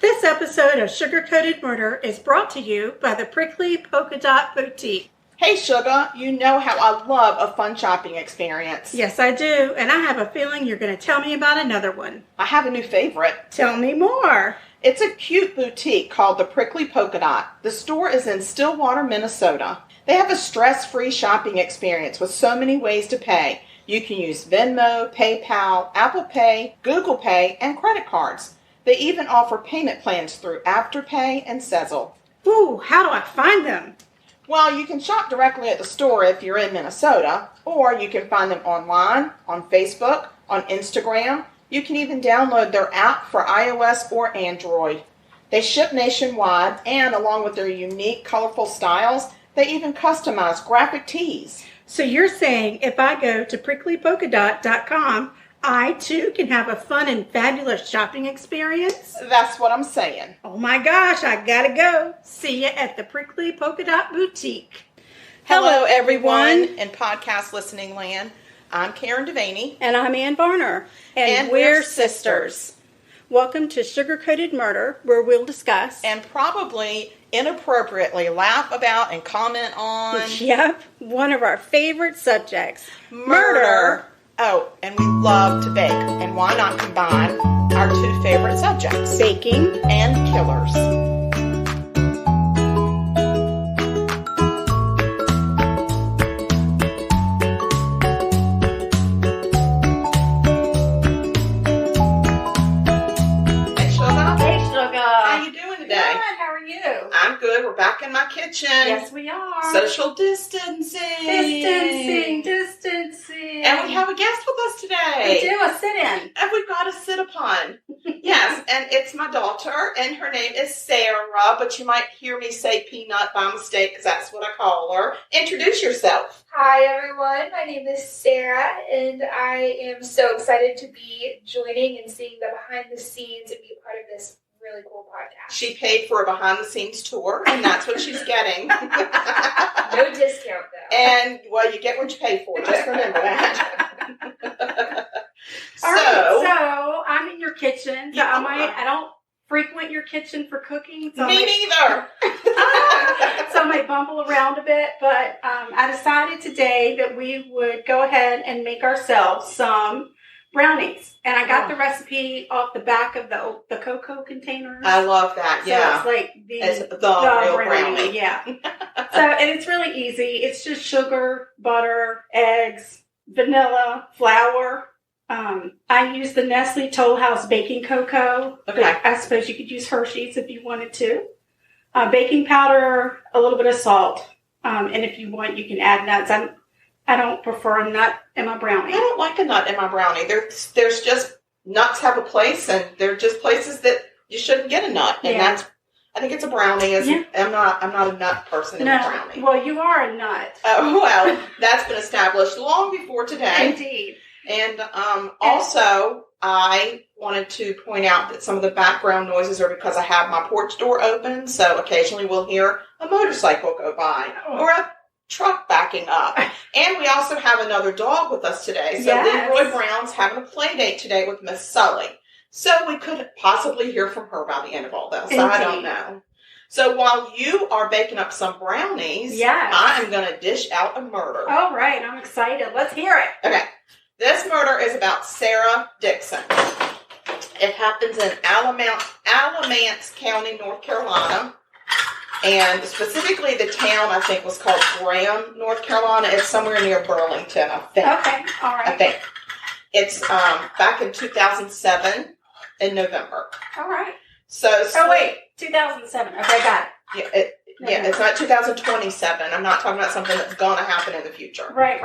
This episode of Sugar Coated Murder is brought to you by the Prickly Polka Dot Boutique. Hey, Sugar, you know how I love a fun shopping experience. Yes, I do, and I have a feeling you're going to tell me about another one. I have a new favorite. Tell me more. It's a cute boutique called the Prickly Polka Dot. The store is in Stillwater, Minnesota. They have a stress-free shopping experience with so many ways to pay. You can use Venmo, PayPal, Apple Pay, Google Pay, and credit cards. They even offer payment plans through Afterpay and Sezzle. Ooh, how do I find them? Well, you can shop directly at the store if you're in Minnesota, or you can find them online, on Facebook, on Instagram. You can even download their app for iOS or Android. They ship nationwide, and along with their unique, colorful styles, they even customize graphic tees. So you're saying if I go to pricklypolkadot.com, I too can have a fun and fabulous shopping experience? That's what I'm saying. Oh my gosh, I gotta go. See you at the Prickly Polka Dot Boutique. Hello everyone in podcast listening land. I'm Karen Devaney. And I'm Ann Varner. And we're sisters. Welcome to Sugar Coated Murder, where we'll discuss and probably inappropriately laugh about and comment on. Yep, one of our favorite subjects. Murder. Oh, and we love to bake. And why not combine our two favorite subjects? Baking and killers. Hey, Sugar. Hey, Sugar. How you doing today? Good. How are you? I'm good. We're back in my kitchen. Yes, we are. Social distancing. Distancing. And we have a guest with us today. We do a sit-in. And we've got a sit-upon. Yes, and it's my daughter, and her name is Sarah, but you might hear me say Peanut by mistake because that's what I call her. Introduce yourself. Hi everyone, my name is Sarah, and I am so excited to be joining and seeing the behind the scenes and be a part of this really cool podcast. She paid for a behind-the-scenes tour, and that's what she's getting. No discount though. And, well, you get what you pay for. Just remember that. All right, so I'm in your kitchen. So Yeah. I don't frequent your kitchen for cooking. So Me neither. So I might bumble around a bit, but I decided today that we would go ahead and make ourselves some brownies. And I got the recipe off the back of the cocoa containers. I love that, yeah. So it's like It's the real brownie. Yeah. And it's really easy. It's just sugar, butter, eggs, vanilla, flour. I use the Nestle Toll House baking cocoa. Okay. But I suppose you could use Hershey's if you wanted to. Baking powder, a little bit of salt. And if you want, you can add nuts. I don't prefer a nut in my brownie. I don't like a nut in my brownie. There's just, nuts have a place, and they're just places that you shouldn't get a nut. And that's, I think it's a brownie. I'm not a nut person in a brownie. Well, you are a nut. Well, that's been established long before today. Indeed. And also, I wanted to point out that some of the background noises are because I have my porch door open, so occasionally we'll hear a motorcycle go by or a truck backing up. And we also have another dog with us today. So Leroy Brown's having a play date today with Miss Sully. So we could possibly hear from her by the end of all this. Indeed. I don't know. So while you are baking up some brownies, I am going to dish out a murder. All right, I'm excited. Let's hear it. Okay. This murder is about Sarah Dixon. It happens in Alamance County, North Carolina. And specifically the town, I think, was called Graham, North Carolina. It's somewhere near Burlington, I think. Okay, all right. I think. It's back in 2007 in November. All right. So, 2007. Okay, got it. It's not 2027. I'm not talking about something that's going to happen in the future. Right.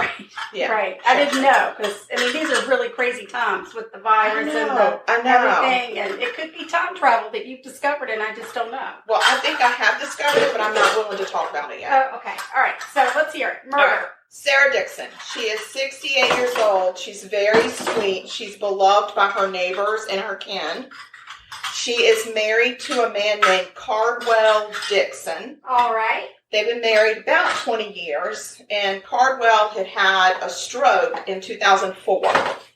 Yeah. Right. I didn't know, because, these are really crazy times with the virus and everything, and it could be time travel that you've discovered, and I just don't know. Well, I think I have discovered it, but I'm not willing to talk about it yet. Oh, okay. All right. So let's hear it. Murder. Right. Sarah Dixon. She is 68 years old. She's very sweet. She's beloved by her neighbors and her kin. She is married to a man named Cardwell Dixon. All right. They've been married about 20 years, and Cardwell had a stroke in 2004.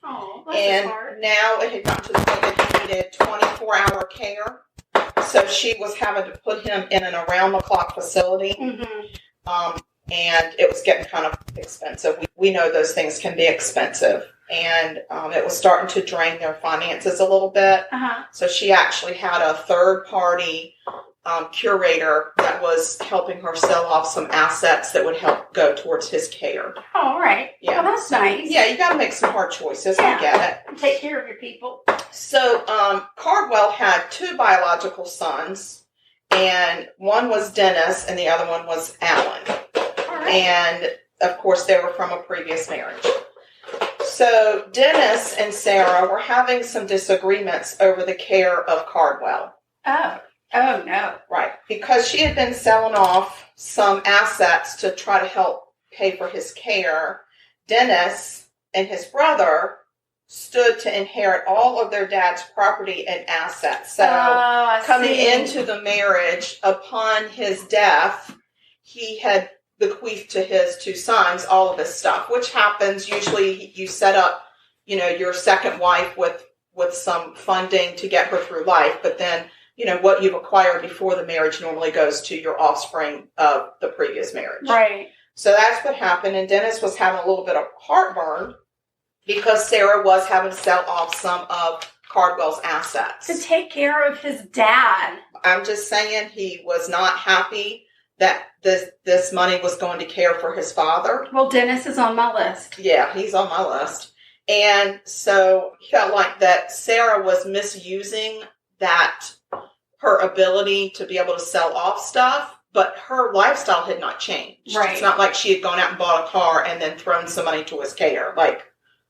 Oh, bless and his heart. now it had gotten to the point that he needed 24-hour care. So she was having to put him in an around-the-clock facility. And it was getting kind of expensive. We know those things can be expensive. And it was starting to drain their finances a little bit. So she actually had a third-party curator that was helping her sell off some assets that would help go towards his care. Oh, all right. Yeah. Well, that's nice. Yeah, you got to make some hard choices. I get it. Take care of your people. So Cardwell had 2 biological sons, and one was Dennis and the other one was Alan. And, of course, they were from a previous marriage. So Dennis and Sarah were having some disagreements over the care of Cardwell. Oh no. Right. Because she had been selling off some assets to try to help pay for his care, Dennis and his brother stood to inherit all of their dad's property and assets. So coming into the marriage, upon his death, he had bequeathed to his 2 sons all of his stuff, which happens. Usually you set up, your second wife with some funding to get her through life, but then, what you've acquired before the marriage normally goes to your offspring of the previous marriage. Right. So that's what happened, and Dennis was having a little bit of heartburn because Sarah was having to sell off some of Cardwell's assets. To take care of his dad. I'm just saying he was not happy that this money was going to care for his father. Well, Dennis is on my list. Yeah, he's on my list. And so he felt like that Sarah was misusing her ability to be able to sell off stuff, but her lifestyle had not changed. Right. It's not like she had gone out and bought a car and then thrown some money to his care.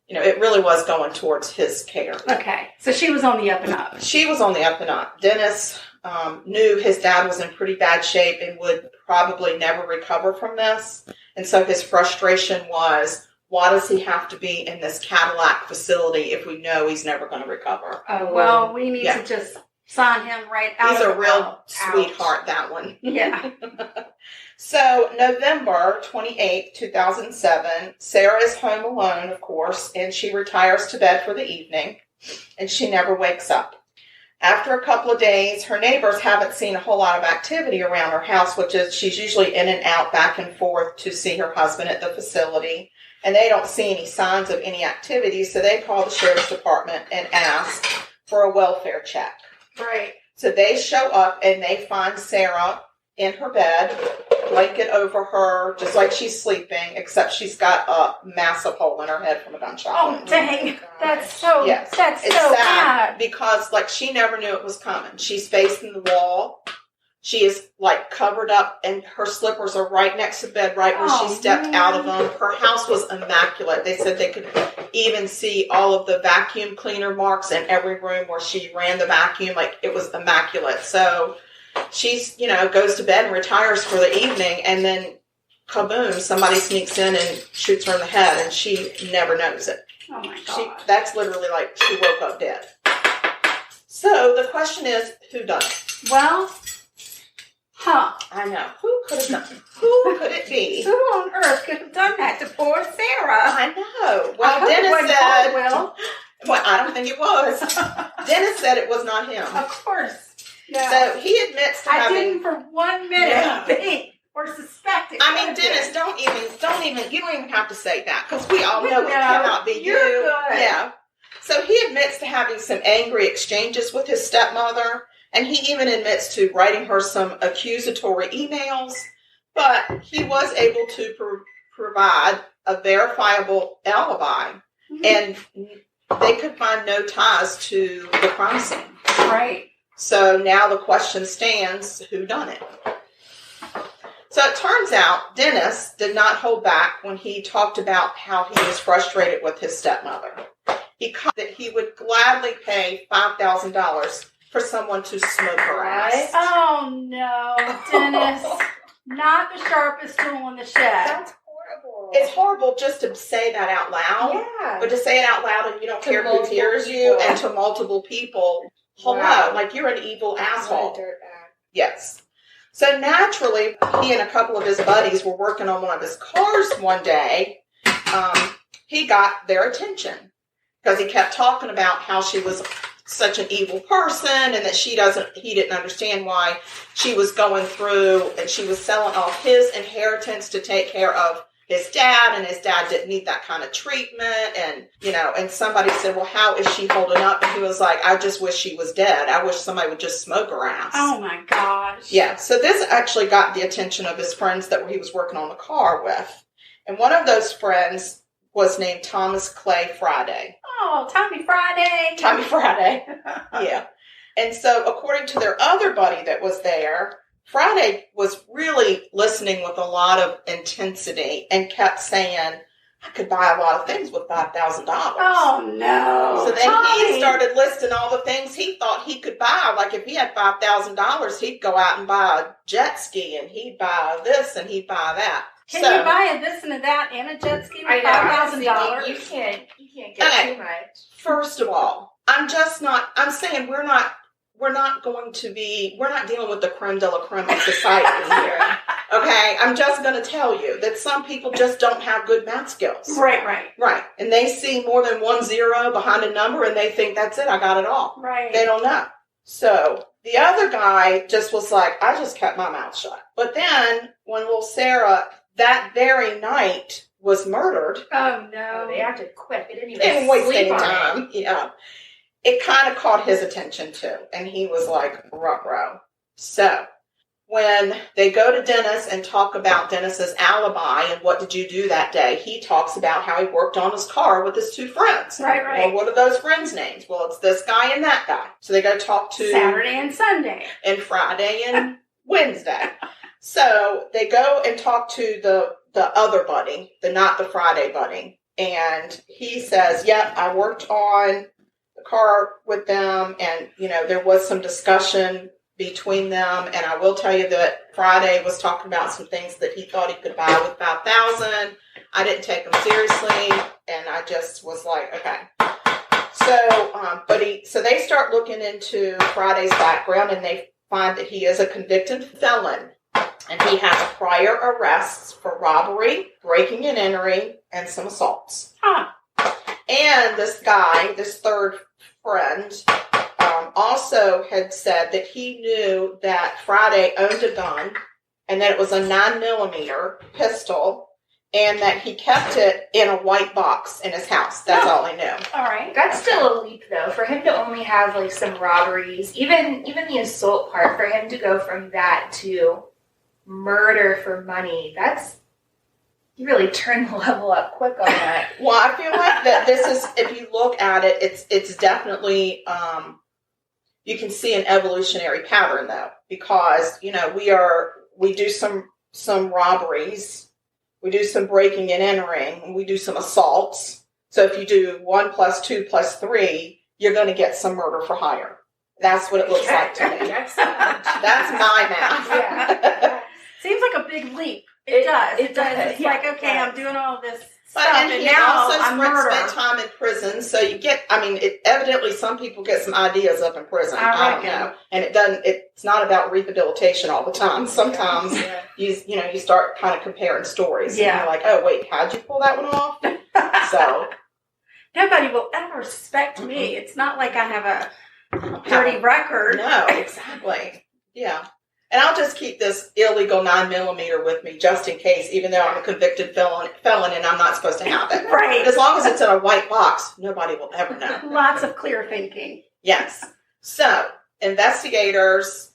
It really was going towards his care. Okay. So she was on the up and up. She was on the up and up. Dennis knew his dad was in pretty bad shape and would probably never recover from this. And so his frustration was, why does he have to be in this Cadillac facility if we know he's never going to recover? Oh, well, we need to just sign him right out. He's a real sweetheart, that one. Yeah. So November 28th, 2007, Sarah is home alone, of course, and she retires to bed for the evening, and she never wakes up. After a couple of days, her neighbors haven't seen a whole lot of activity around her house, which is she's usually in and out, back and forth to see her husband at the facility, and they don't see any signs of any activity, so they call the sheriff's department and ask for a welfare check. Right. So they show up, and they find Sarah in her bed, blanket over her, just like she's sleeping, except she's got a massive hole in her head from a gunshot. Oh, dang. That's so, yes. That's it's so sad bad. Because, she never knew it was coming. She's facing the wall. She is, covered up, and her slippers are right next to the bed, right where she stepped out of them. Her house was immaculate. They said they could even see all of the vacuum cleaner marks in every room where she ran the vacuum. It was immaculate. So she's, goes to bed and retires for the evening, and then kaboom, somebody sneaks in and shoots her in the head, and she never knows it. Oh my God. That's literally she woke up dead. So the question is, who done it? Well, I know. Who could have done it? Who could it be? Who on earth could have done that to poor Sarah? I know. Well, Dennis said, well, I don't think it was. Dennis said it was not him. Of course. No. So he admits to having... I didn't for 1 minute think or suspect it. Dennis, don't even, you don't even have to say that, because we all know it cannot be You're you. Good. Yeah. So he admits to having some angry exchanges with his stepmother, and he even admits to writing her some accusatory emails, but he was able to provide a verifiable alibi, and they could find no ties to the crime scene. Right. So now the question stands, who done it? So it turns out Dennis did not hold back when he talked about how he was frustrated with his stepmother. He that he would gladly pay $5,000 for someone to smoke her ass. Oh no, Dennis. Not the sharpest tool in the shed. That's horrible. It's horrible just to say that out loud. Yeah. But to say it out loud and you don't care who hears you, and to multiple people. Hello, Wow. you're an evil asshole. What a dirtbag. Yes. So naturally, he and a couple of his buddies were working on one of his cars one day. He got their attention because he kept talking about how she was such an evil person, and that he didn't understand why she was going through and she was selling off his inheritance to take care of his dad, and his dad didn't need that kind of treatment. And, and somebody said, well, how is she holding up? And he was like, I just wish she was dead. I wish somebody would just smoke her ass. Oh my gosh. Yeah. So this actually got the attention of his friends that he was working on the car with. And one of those friends was named Thomas Clay Friday. Oh, Tommy Friday. Tommy Friday. Yeah. And so according to their other buddy that was there, Friday was really listening with a lot of intensity and kept saying, I could buy a lot of things with $5,000. Oh, no. So then he started listing all the things he thought he could buy. Like if he had $5,000, he'd go out and buy a jet ski, and he'd buy this and he'd buy that. Can you buy a this and a that and a jet ski with $5,000? You can't get too much. First of all, I'm saying we're not dealing with the creme de la creme of society here. Okay? I'm just going to tell you that some people just don't have good math skills. Right. And they see more than 1 0 behind a number and they think, that's it, I got it all. Right. They don't know. So the other guy just was like, I just kept my mouth shut. But then when little Sarah, that very night, was murdered. Oh, no. They acted quick. They didn't Didn't waste any sleep on time. Yeah. It kind of caught his attention too. And he was like, ruh-roh. So when they go to Dennis and talk about Dennis's alibi and what did you do that day, he talks about how he worked on his car with his two friends. Right. Well, what are those friends' names? Well, it's this guy and that guy. So they go talk to Saturday and Sunday. And Friday and Wednesday. So they go and talk to the other buddy, not the Friday buddy. And he says, yep, I worked on the car with them, and there was some discussion between them, and I will tell you that Friday was talking about some things that he thought he could buy with $5,000. I didn't take him seriously, and I just was like, okay. So they start looking into Friday's background, and they find that he is a convicted felon, and he has prior arrests for robbery, breaking and entering, and some assaults. Huh. And this guy, this third friend, also had said that he knew that Friday owned a gun and that it was a 9mm pistol and that he kept it in a white box in his house. That's all he knew. All right. That's still a leap, though. For him to only have some robberies, even the assault part, for him to go from that to murder for money, you really turn the level up quick on that. Well, I feel like that this is, if you look at it, it's definitely, you can see an evolutionary pattern though, because, we do some robberies, we do some breaking and entering, and we do some assaults. So if you do 1 + 2 + 3, you're going to get some murder for hire. That's what it looks like to me. That's my math. Yeah. Seems like a big leap. It does. It's like, okay, I'm doing all this stuff, and he now also I'm spent time in prison, so you get, evidently some people get some ideas up in prison. I don't know. And it's not about rehabilitation all the time. Sometimes you start kind of comparing stories. Yeah. And you're like, oh, wait, how'd you pull that one off? So. Nobody will ever suspect me. It's not like I have a dirty record. No, exactly. Yeah. And I'll just keep this illegal 9mm with me just in case, even though I'm a convicted felon and I'm not supposed to have it. Right. But as long as it's in a white box, nobody will ever know. Lots of clear thinking. Yes. So investigators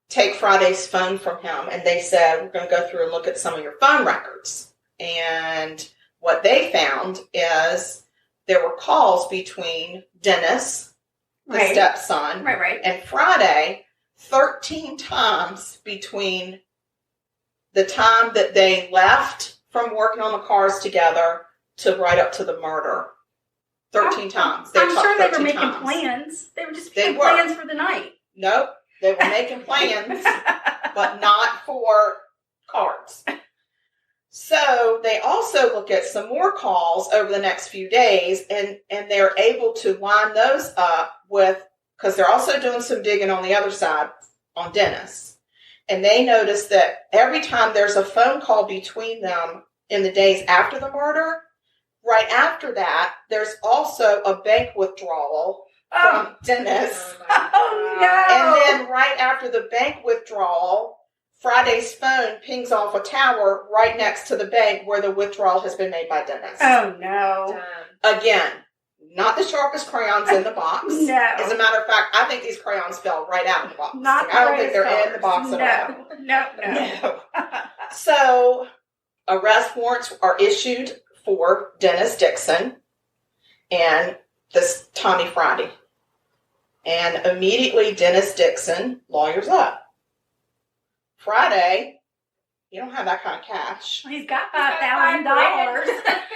take Friday's phone from him, and they said, we're going to go through and look at some of your phone records. And what they found is there were calls between Dennis, the stepson, and Friday, 13 times between the time that they left from working on the cars together to right up to the murder. 13 times. I'm sure they were making plans. They were just making plans for the night. Nope. They were making plans, but not for cars. So they also look at some more calls over the next few days, and they're able to line those up with, because they're also doing some digging on the other side on Dennis. And they notice that every time there's a phone call between them in the days after the murder, right after that, there's also a bank withdrawal from Dennis. Oh, no. And then right after the bank withdrawal, Friday's phone pings off a tower right next to the bank where the withdrawal has been made by Dennis. Oh, no. Again, not the sharpest crayons in the box. No. As a matter of fact, I think these crayons fell right out of the box. Not I don't think they're in the box no. at all. No. So, arrest warrants are issued for Dennis Dixon and this Tommy Friday. And immediately Dennis Dixon lawyers up. Friday, you don't have that kind of cash. He's got $5,000.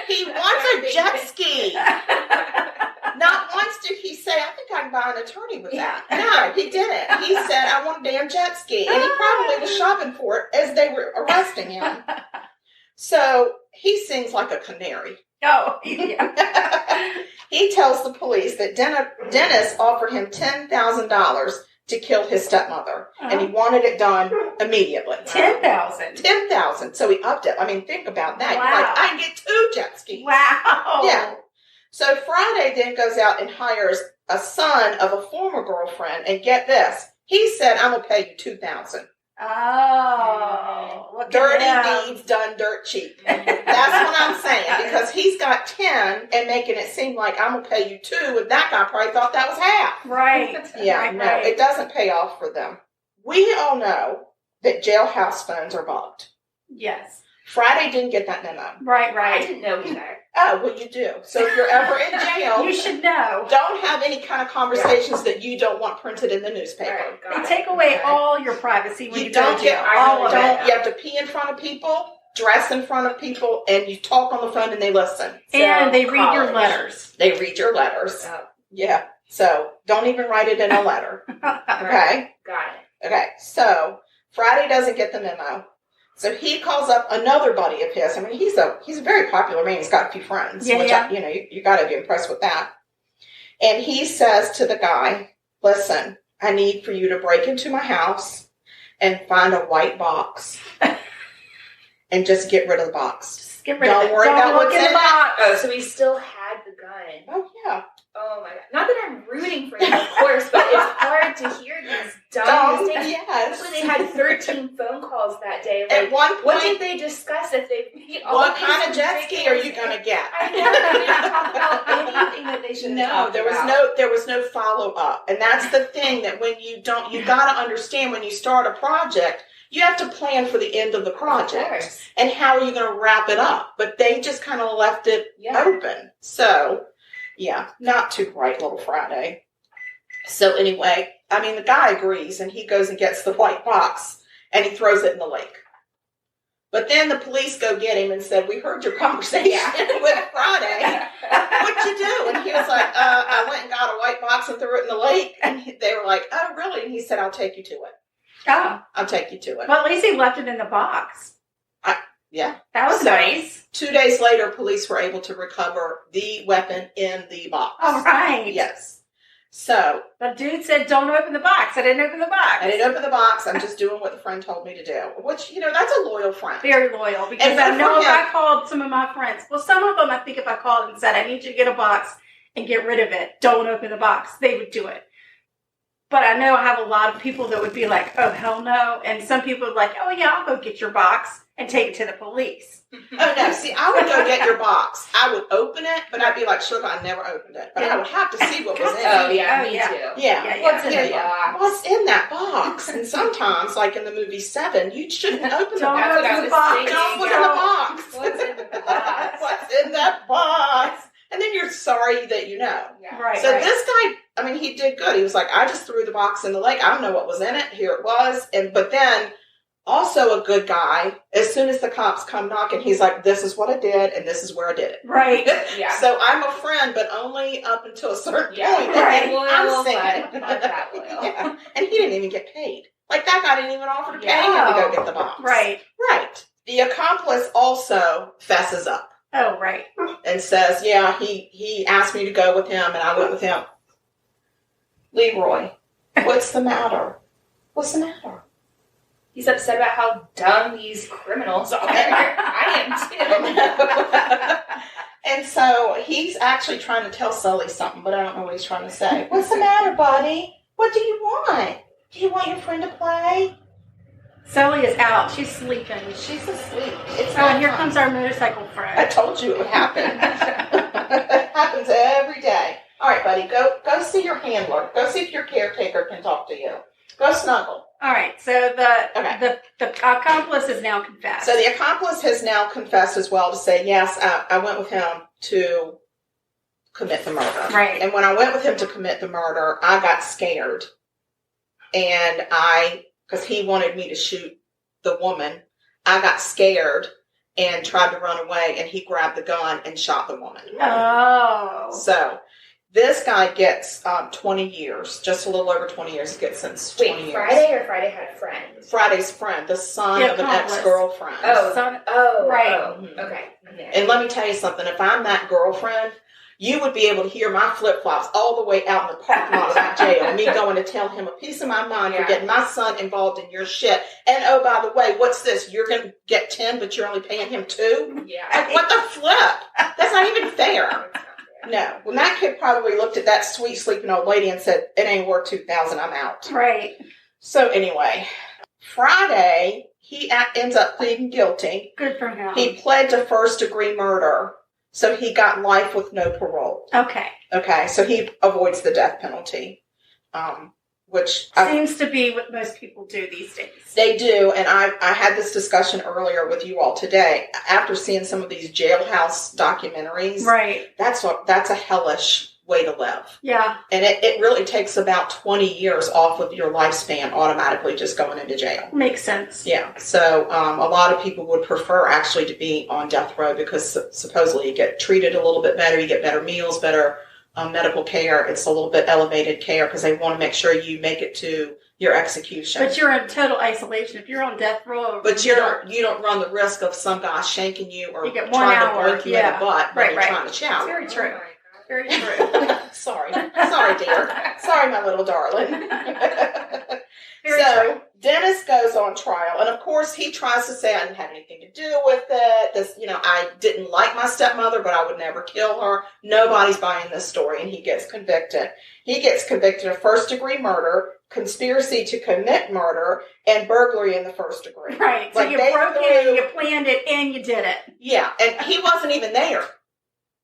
He wants a jet ski. Not once did he say, I think I can buy an attorney with that. No, he didn't. He said, I want a damn jet ski. And he probably was shopping for it as they were arresting him. So he sings like a canary. Oh, yeah. He tells the police that Dennis offered him $10,000 to kill his stepmother. And he wanted it done immediately. $10,000. $10,000. So he upped it. I mean, think about that. Wow. You're like, I can get 2 jet skis. Wow. Yeah. So Friday then goes out and hires a son of a former girlfriend. And get this. He said, I'm going to pay you $2,000. Oh. Look Dirty at him. deeds done dirt cheap. That's what I'm saying. Because he's got 10 and making it seem like I'm going to pay you 2. And that guy probably thought that was half. Right. Yeah, right, no, right. it doesn't pay off for them. We all know that jailhouse phones are bugged. Yes. Friday didn't get that memo. Right, I right. didn't know either. Oh, well, you do. So if you're ever in jail, You should know. don't have any kind of conversations that you don't want printed in the newspaper. Right, got They it. take away Okay. all your privacy when you, You go don't to jail. get, all of don't, it. you have to pee in front of people, dress in front of people, and you talk on the phone and they listen. And they read your college. letters. They read your letters. Oh, Yeah. So don't even write it in a letter. Okay? got it. Okay. So Friday doesn't get the memo. So he calls up another buddy of his. I mean, he's a very popular man. He's got a few friends. Yeah, which yeah. You got to be impressed with that. And he says to the guy, listen, I need for you to break into my house and find a white box and just get rid of the box. Just get rid Don't of it. worry about Don't look what's in the in box. Oh, so he still had the gun. Oh, yeah. Oh my god. Not that I'm rooting for him, of course, but it's hard to hear these dumb mistakes. Yes. Especially they had 13 phone calls that day. Like, At one what point, did they discuss if they what kind of jet ski are you going to get? I know they didn't talk about anything that they should have No, talked there was about. there was no follow up. And that's the thing that when you got to understand when you start a project, you have to plan for the end of the Of project course. and how are you going to wrap it up. But they just kind of left it Yeah. open. So, yeah, not too bright little Friday. So anyway, I mean, the guy agrees and he goes and gets the white box and he throws it in the lake. But then the police go get him and said, we heard your conversation with Friday. What'd you do? And he was like, I went and got a white box and threw it in the lake. And they were like, oh, really? And he said, I'll take you to it. Oh. I'll take you to it. Well, at least he left it in the box. Yeah. That was So- nice. 2 days later, police were able to recover the weapon in the box. All right. Yes. So The dude said, don't open the box. I didn't open the box. I didn't open the box. I'm just doing what the friend told me to do. Which, that's a loyal friend. Very loyal. Because And I good know for if him. I called some of my friends, well, some of them, I think if I called and said, I need you to get a box and get rid of it, don't open the box, they would do it. But I know I have a lot of people that would be like, oh, hell no. And some people are like, oh, yeah, I'll go get your box and take it to the police. Oh, no. See, I would go get your box. I would open it, but I'd be like, sugar, I never opened it. But I would have to see what was in Oh, it. yeah, Oh, me yeah. too. Yeah. Yeah, What's in Yeah, the yeah. box? What's in that box? And sometimes, like in the movie Seven, you shouldn't open the Don't box. That's what I open was the box. thinking. Don't look in the box. What's in the box? What's in that box? And then you're sorry that you know. Yeah. Right. So right. this guy, I mean, he did good. He was like, I just threw the box in the lake. I don't know what was in it. Here it was. But then also a good guy, as soon as the cops come knocking, he's like, this is what I did and this is where I did it. Right. Yeah. So I'm a friend, but only up until a certain Yeah. point. Right. And Loyal, I'm but saying, not that loyal. yeah. And he didn't even get paid. Like that guy didn't even offer to pay Yeah. him to go get the box. Right. Right. The accomplice also fesses up Oh, right. and says, yeah, he asked me to go with him and I went with him. Leroy, what's the matter? What's the matter? He's upset about how dumb these criminals are. I am too. And so he's actually trying to tell Sully something, but I don't know what he's trying to say. What's the matter, buddy? What do you want? Do you want your friend to play? Sully is out. She's sleeping. She's asleep. It's Oh, and here comes our motorcycle I friend. told you it would happen. It happens every day. All right, buddy, go see your handler. Go see if your caretaker can talk to you. Go snuggle. All right, so the accomplice is now confessed. So the accomplice has now confessed as well to say, yes, I went with him to commit the murder. Right. And when I went with him to commit the murder, I got scared. And because he wanted me to shoot the woman, I got scared and tried to run away, and he grabbed the gun and shot the woman. Oh. So this guy gets 20 years, just a little over 20 years. He gets sentenced 20 years. Friday or Friday had a friend? Friday's friend, the son The of an accomplice. ex-girlfriend. Right. Okay. And let me tell you something. If I'm that girlfriend, you would be able to hear my flip-flops all the way out in the parking lot of that jail. Me going to tell him a piece of my mind for getting my son involved in your shit. And oh, by the way, what's this? You're going to get 10, but you're only paying him 2? Yeah. Like, what the flip? That's not even fair. No. When that kid probably looked at that sweet sleeping old lady and said, it ain't worth $2,000, I'm out. Right. So anyway, Friday, he ends up pleading guilty. Good for him. He pled to first-degree murder. So he got life with no parole. Okay. Okay, so he avoids the death penalty, which seems to be what most people do these days. They do, and I had this discussion earlier with you all today. After seeing some of these jailhouse documentaries, Right. that's a hellish way to live. Yeah. And it really takes about 20 years off of your lifespan automatically just going into jail. Makes sense. Yeah. So a lot of people would prefer actually to be on death row because supposedly you get treated a little bit better, you get better meals, better medical care. It's a little bit elevated care because they want to make sure you make it to your execution. But you're in total isolation. If you're on death row, but you don't run the risk of some guy shanking you or you get 1 trying hour. to break you in the butt when you're trying to shower. Very true. Very true. Sorry, dear. Sorry, my little darling. Very so true. Dennis goes on trial, and of course he tries to say I didn't have anything to do with it. This, I didn't like my stepmother, but I would never kill her. Nobody's buying this story, and he gets convicted. He gets convicted of first-degree murder, conspiracy to commit murder, and burglary in the first degree. Right. So Like, you they broke threw- in, you planned it, and you did it. Yeah, and he wasn't even there.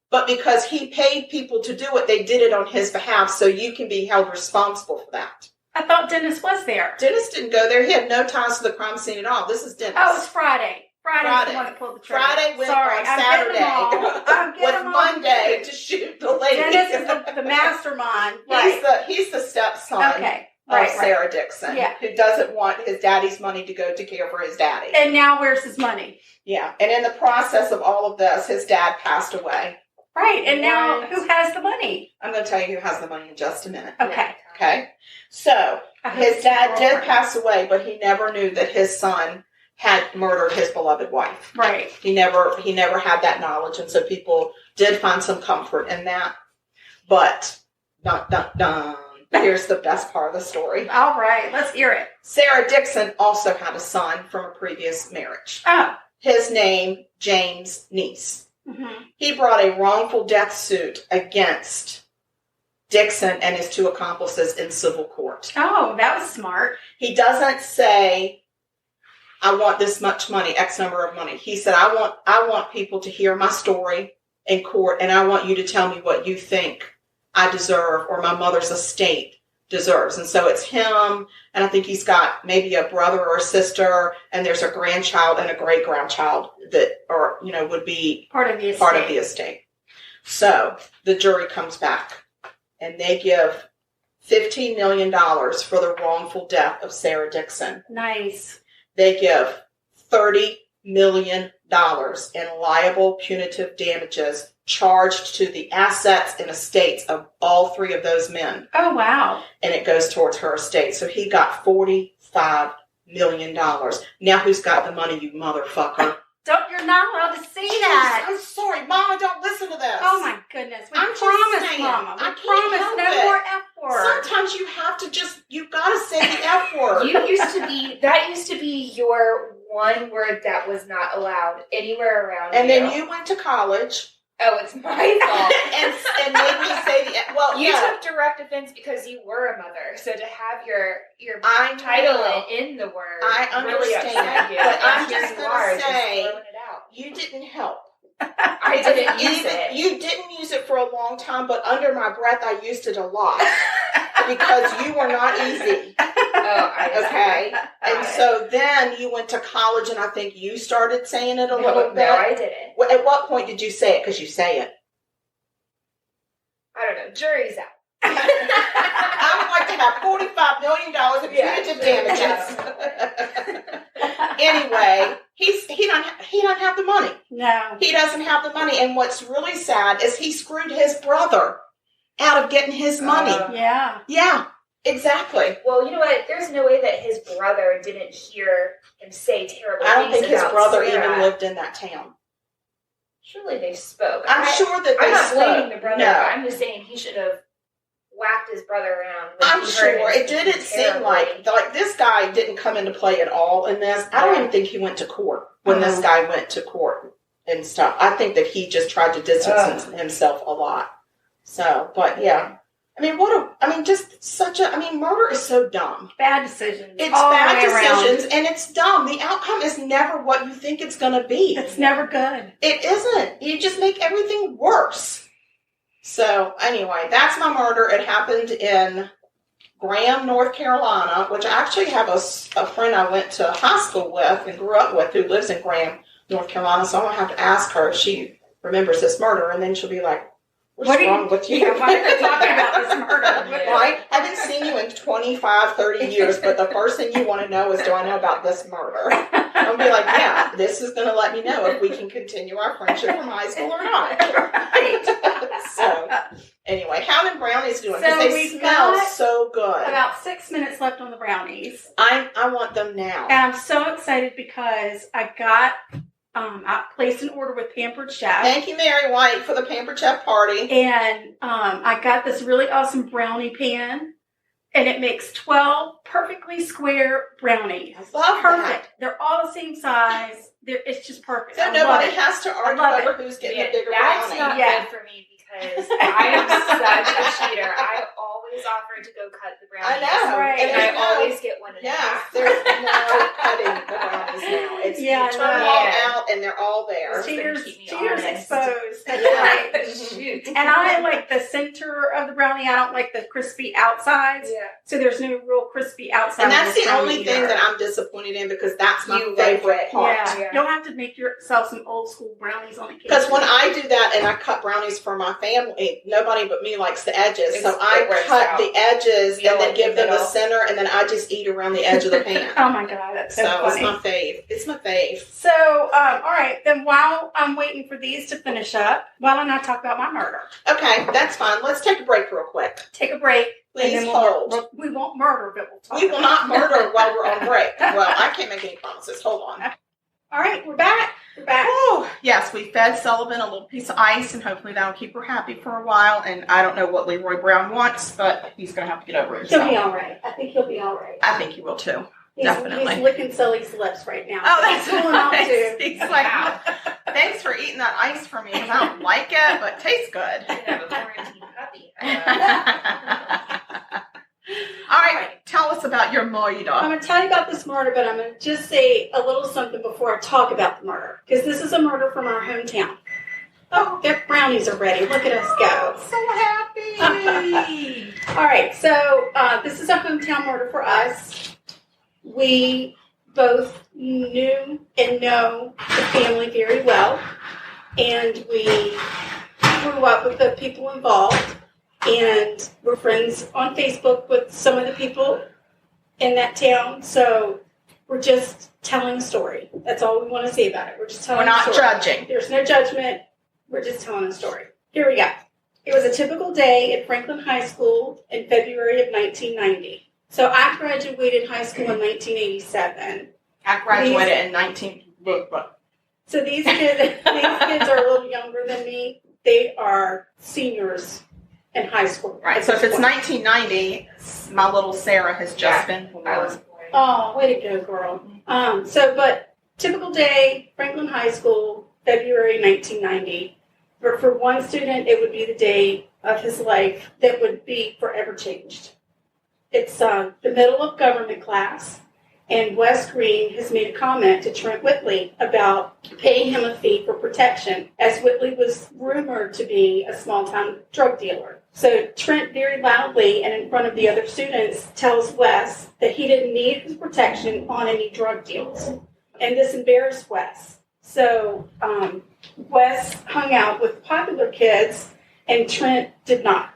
But because he paid people to do it, they did it on his behalf, so you can be held responsible for that. I thought Dennis was there. Dennis didn't go there. He had no ties to the crime scene at all. This is Dennis. Oh, it's Friday. Friday's Friday. the one that pulled the trigger. Friday went Sorry, on I'm Saturday getting them all. I'm getting with them all. Monday to shoot the lady. Dennis is the mastermind. Right. He's the stepson Okay. of Right. Sarah Dixon, Yeah. who doesn't want his daddy's money to go to care for his daddy. And now where's his money? Yeah, and in the process of all of this, his dad passed away. Right. And now Right. who has the money? I'm going to tell you who has the money in just a minute. Okay. Okay? So, I hope his it's dad his did girlfriend. pass away, but he never knew that his son had murdered his beloved wife. Right. He never had that knowledge, and so people did find some comfort in that. But, dun, dun, dun, here's the best part of the story. All right. Let's hear it. Sarah Dixon also had a son from a previous marriage. Oh. His name, James Neese. Mm-hmm. He brought a wrongful death suit against Dixon and his 2 accomplices in civil court. Oh, that was smart. He doesn't say, I want this much money, X number of money. He said, I want people to hear my story in court, and I want you to tell me what you think I deserve or my mother's estate deserves. And so it's him, and I think he's got maybe a brother or a sister, and there's a grandchild and a great-grandchild that are, would be Part of the estate. So the jury comes back, and they give $15 million for the wrongful death of Sarah Dixon. Nice. They give $30 million in liable punitive damages charged to the assets and estates of all 3 of those men. Oh, wow. And it goes towards her estate. So he got $45 million. Now who's got the money, you motherfucker? You're not allowed to say that. I'm sorry, Mama, don't listen to this. Oh, my goodness. We I'm just promised, saying. Mama. We I can't promised help no it. more F word. Sometimes you have to you've got to say the F word. That used to be your one word that was not allowed anywhere around And you. then you went to college Oh, it's my fault. and made me say you took direct offense because you were a mother. So to have your title in the word, I understand, really upset you. but I'm here just you going are, to say just throwing it out. You didn't help. I didn't use it. You didn't use it for a long time, but under my breath, I used it a lot because you were not easy. Oh, okay. And so then you went to college, and I think you started saying it a little bit. No, I didn't. Well, at what point did you say it? Because you say it. I don't know. Jury's out. I would like to have $45 million in punitive damages. Anyway, he don't have the money. No, he doesn't have the money. And what's really sad is he screwed his brother out of getting his money. Yeah, exactly. Well, you know what? There's no way that his brother didn't hear him say terrible things. I don't think his brother Sarah. even lived in that town. Surely they spoke. I'm sure that I'm they not spoke. blaming the brother. No. But I'm just saying he should have whacked his brother around. I'm sure it didn't seem like this guy didn't come into play at all in this. I don't even think he went to court when this guy went to court and stuff. I think that he just tried to distance himself a lot. So, but yeah. Murder is so dumb. bad decisions. It's all bad the way around. decisions, and it's dumb. The outcome is never what you think it's going to be. It's never good. It isn't. You just make everything worse. So, anyway, that's my murder. It happened in Graham, North Carolina, which I actually have a friend I went to high school with and grew up with who lives in Graham, North Carolina. So I'm going to have to ask her if she remembers this murder, and then she'll be like, What's wrong with you? Why are you talking about this murder? Right? I haven't seen you in 25, 30 years, but the first thing you want to know is, do I know about this murder? I'll be like, yeah, this is going to let me know if we can continue our friendship from high school or not. Right. So, anyway, how did Brownies doing? Because they smell so good. About 6 minutes left on the Brownies. I want them now. And I'm so excited because I placed an order with Pampered Chef. Thank you, Mary White, for the Pampered Chef party. And I got this really awesome brownie pan, and it makes 12 perfectly square brownies. I love perfect. that. They're all the same size. It's just perfect. So nobody has to argue over who's getting a bigger that's brownie. That's not good for me because I am such a cheater. I always offer to go cut the brownies. I know. Right. And I always get one and a half. There's no cutting the brownies now. It's you turn them all out and they're all there. Cheaters exposed. That's Yeah. right. Shoot. And I like the center of the brownie. I don't like the crispy outsides. Yeah. So there's no real crispy outside. And that's of this the only brownie thing either. that I'm disappointed in because that's my You favorite like it. part. Yeah. You'll have to make yourself some old school brownies on the cake. Because when I do that and I cut brownies for my family, nobody but me likes the edges. So It I works cut out. the edges You and then like give the them the middle. center, and then I just eat around the edge of the pan. Oh my God, that's so So it's funny. my fave. It's my fave. So, all right, then while I'm waiting for these to finish up, why don't I talk about my murder? Okay, that's fine. Let's take a break real quick. Take a break. Please and then hold. We won't murder, but we'll talk. We will not murder while we're on break. Well, I can't make any promises. Hold on. All right, we're back. We're back. Oh, yes, we fed Sullivan a little piece of ice, and hopefully that'll keep her happy for a while. And I don't know what Leroy Brown wants, but he's going to have to get over it. He'll be all right. I think he'll be all right. I think he will too. Definitely. He's licking Sully's lips right now. Oh, that's cooling off nice. too. He's like, thanks for eating that ice for me because I don't like it, but it tastes good. I have a quarantine puppy. All right, tell us about your murder. I'm going to tell you about this murder, but I'm going to just say a little something before I talk about the murder. Because this is a murder from our hometown. Oh, their brownies are ready. Look at us go. So happy. All right, so this is a hometown murder for us. We both knew and know the family very well. And we grew up with the people involved. And we're friends on Facebook with some of the people in that town. So we're just telling a story. That's all we want to say about it. We're just telling a story. We're not judging. There's no judgment. We're just telling a story. Here we go. It was a typical day at Franklin High School in February of 1990. So I graduated high school in 1987. I graduated in 19... So these kids are a little younger than me. They are seniors in high school. Right, so if it's 1990, my little Sarah has just been born. I was born. Oh, way to go, girl. But typical day, Franklin High School, February 1990. But for one student, it would be the day of his life that would be forever changed. It's the middle of government class, and Wes Green has made a comment to Trent Whitley about paying him a fee for protection, as Whitley was rumored to be a small-town drug dealer. So Trent very loudly and in front of the other students tells Wes that he didn't need his protection on any drug deals. And this embarrassed Wes. So Wes hung out with popular kids, and Trent did not.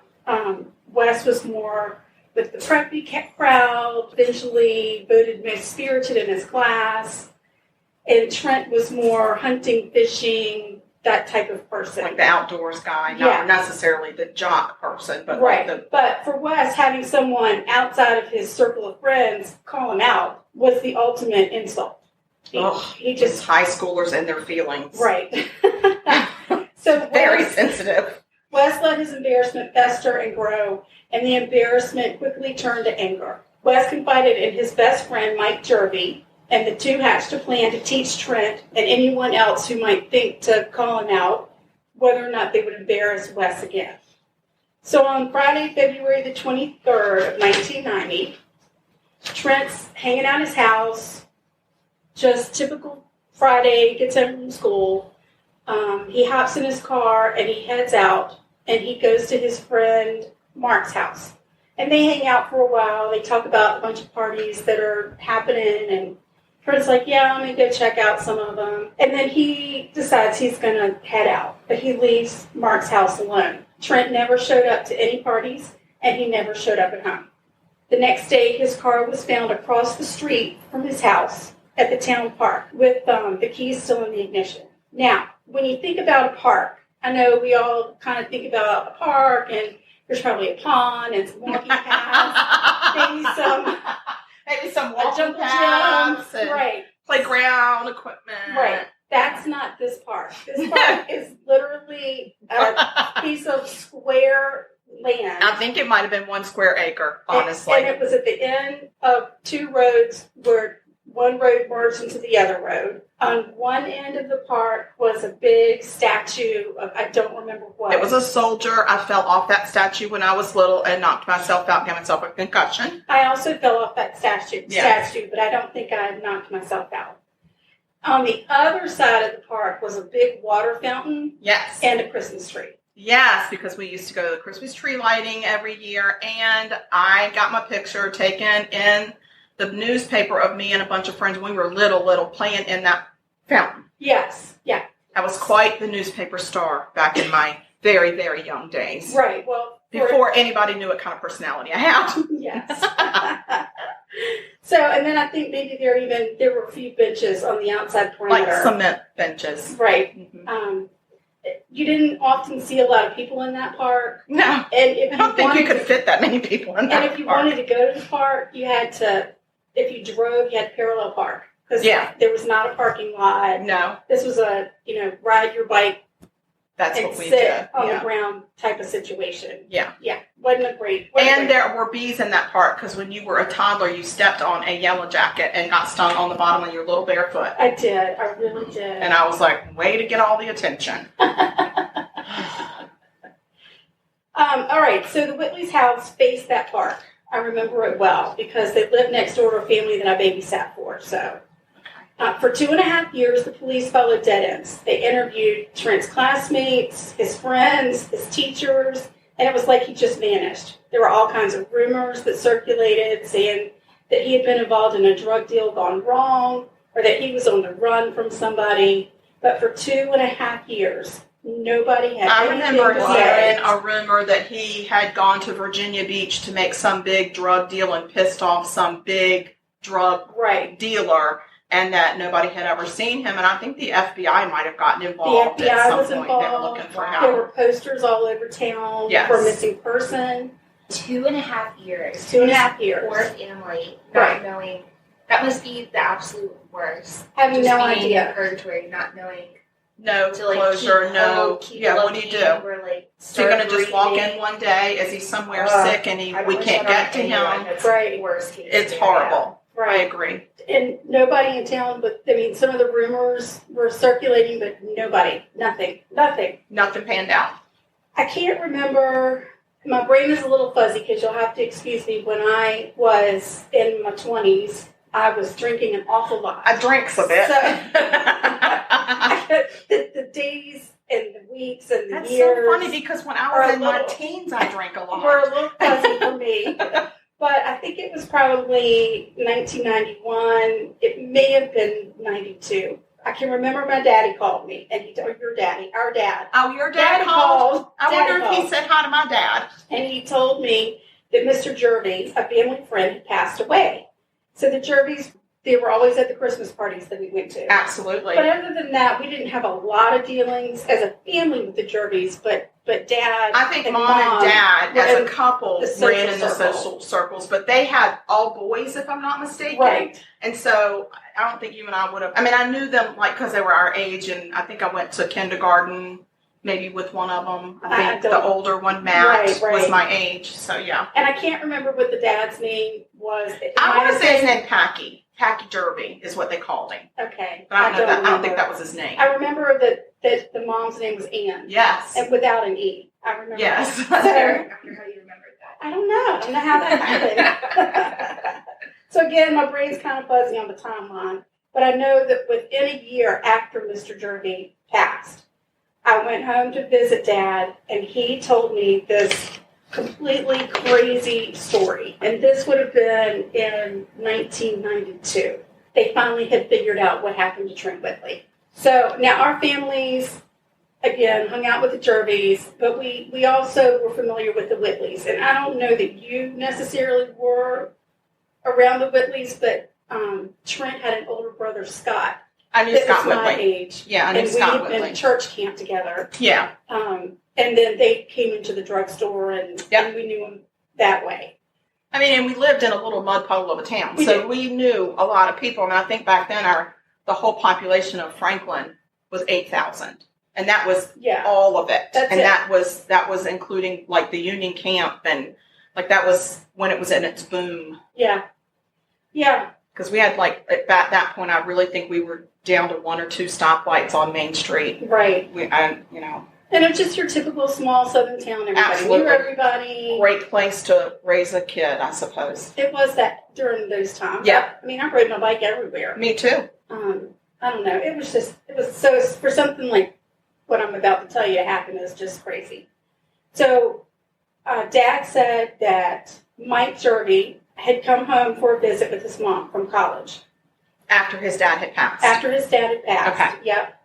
Wes was more with the preppy crowd, eventually voted most spirited in his class. And Trent was more hunting, fishing, that type of person. Like the outdoors guy, not necessarily the jock person, but right. Like the... But for Wes, having someone outside of his circle of friends call him out was the ultimate insult. He just... high schoolers and their feelings. Right. So very sensitive. Wes let his embarrassment fester and grow, and the embarrassment quickly turned to anger. Wes confided in his best friend, Mike Jervey, and the two hatched a plan to teach Trent and anyone else who might think to call him out whether or not they would embarrass Wes again. So on Friday, February the 23rd of 1990, Trent's hanging out his house, just typical Friday, gets home from school. He hops in his car and he heads out, and he goes to his friend Mark's house. And they hang out for a while. They talk about a bunch of parties that are happening, and Trent's like, yeah, I'm going to go check out some of them. And then he decides he's going to head out, but he leaves Mark's house alone. Trent never showed up to any parties, and he never showed up at home. The next day, his car was found across the street from his house at the town park with the keys still in the ignition. Now, when you think about a park, I know we all kind of think about a park, and there's probably a pond and some walking paths, maybe some walking paths, and right, playground equipment. Right. That's not this park. This park is literally a piece of square land. I think it might have been 1 square acre, honestly. And it was at the end of 2 roads where one road merged into the other road. On one end of the park was a big statue of, I don't remember what. It was a soldier. I fell off that statue when I was little and knocked myself out, got myself a concussion. I also fell off that statue, but I don't think I knocked myself out. On the other side of the park was a big water fountain. Yes. And a Christmas tree. Yes, because we used to go to the Christmas tree lighting every year, and I got my picture taken in the newspaper of me and a bunch of friends when we were little playing in that fountain. Yes, yeah. I was quite the newspaper star back in my very, very young days. Right, well. Before anybody knew what kind of personality I had. Yes. So, and then I think maybe there were a few benches on the outside perimeter. Like cement benches. Right. Mm-hmm. You didn't often see a lot of people in that park. No. And if I don't think you could fit that many people in that park. And if you wanted to go to the park, you had to, if you drove, you had to parallel park. Because there was not a parking lot. No. This was a, ride your bike. That's and what we sit did. on the ground type of situation. Yeah. Yeah. Wasn't a great. There were bees in that park because when you were a toddler, you stepped on a yellow jacket and got stung on the bottom of your little bare foot. I did. I really did. And I was like, way to get all the attention. All right. So the Whitley's house faced that park. I remember it well because they lived next door to a family that I babysat for. So. For 2.5 years, the police followed dead ends. They interviewed Trent's classmates, his friends, his teachers, and it was like he just vanished. There were all kinds of rumors that circulated saying that he had been involved in a drug deal gone wrong or that he was on the run from somebody. But for 2.5 years, nobody had anything to say. I remember hearing a rumor that he had gone to Virginia Beach to make some big drug deal and pissed off some big drug dealer. And that nobody had ever seen him. And I think the FBI might have gotten involved. The FBI at some was point. involved. They were looking for help. There were posters all over town for a missing person. 2.5 years. 2.5 years. Poor family, not knowing. That must be the absolute worst. Having no idea. In purgatory, not knowing. No closure, what do you do? So you're going to just walk in one day? Is he somewhere sick and we can't get to him? Right. Worst case it's horrible. I agree. And nobody in town, but I mean, some of the rumors were circulating, but nothing panned out. I can't remember. My brain is a little fuzzy because you'll have to excuse me. When I was in my 20s, I was drinking an awful lot. I drank a bit. So, the days and the weeks and the That's years. so funny because when I was in my teens, I drank a lot. Were a little fuzzy for me. But I think it was probably 1991. It may have been 92. I can remember my daddy called me, and he told your daddy, our dad. Oh, your dad called? I wonder if called. he said hi to my dad. And he told me that Mr. Jervy, a family friend, had passed away. So the Jervys, they were always at the Christmas parties that we went to. Absolutely. But other than that, we didn't have a lot of dealings as a family with the Jervys, but Dad. I think Mom and Dad, as a couple, ran in the circle. social circles, but they had all boys, if I'm not mistaken. Right. And so I don't think you and I would have. I mean, I knew them like because they were our age, and I think I went to kindergarten maybe with one of them. I think the older one, Matt, was my age. So yeah. And I can't remember what the dad's name was. I want to say his name Packy Jervy is what they called him. Okay. But I don't think that was his name. I remember that the mom's name was Ann. Yes. And without an E. I remember. Yes. So, how you remembered that. I don't know how that happened. So again, my brain's kind of fuzzy on the timeline. But I know that within a year after Mr. Jervy passed, I went home to visit Dad, and he told me this completely crazy story. And this would have been in 1992. They finally had figured out what happened to Trent Whitley. So now our families, again, hung out with the Jervys, but we also were familiar with the Whitleys. And I don't know that you necessarily were around the Whitleys, but Trent had an older brother, Scott. I knew Scott Whitley. My age. Yeah, I knew Scott Whitley. And we had been church camp together. Yeah. And then they came into the drugstore, and we knew them that way. I mean, and we lived in a little mud puddle of a town, so we knew a lot of people. And I think back then the whole population of Franklin was 8,000, and that was all of it. That was including like the Union camp, and like that was when it was in its boom. Yeah, yeah. Because we had like at that point, I really think we were down to one or two stoplights on Main Street. Right. And it's just your typical small southern town. Everybody absolutely knew everybody. Great place to raise a kid, I suppose. It was that during those times. Yeah. I mean, I rode my bike everywhere. Me too. I don't know. It was so, for something like what I'm about to tell you to happen is just crazy. So, Dad said that Mike Jervy had come home for a visit with his mom from college. After his dad had passed. Okay. Yep.